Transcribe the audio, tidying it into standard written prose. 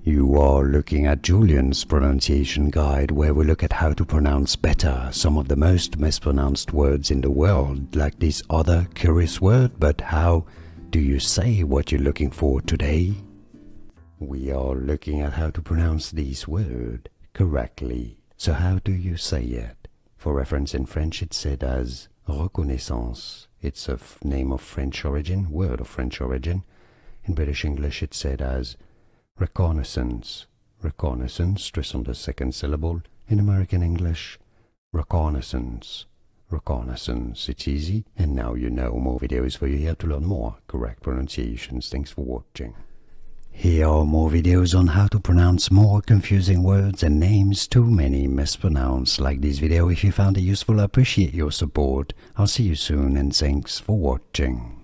You are looking at Julian's pronunciation guide, where we look at how to pronounce better some of the most mispronounced words in the world, like this other curious word. But how do you say what you're looking for today? We are looking at how to pronounce this word correctly. So how do you say it? For reference, in French it's said as reconnaissance. It's a name of French origin, word of French origin. In British English it's said as reconnaissance. Reconnaissance, stress on the second syllable. In American English, reconnaissance. Reconnaissance. It's easy, and now you know. More videos for you here to learn more correct pronunciations. Thanks for watching. Here are more videos on how to pronounce more confusing words and names too many mispronounced. Like this video if you found it useful. I appreciate your support. I'll see you soon, and thanks for watching.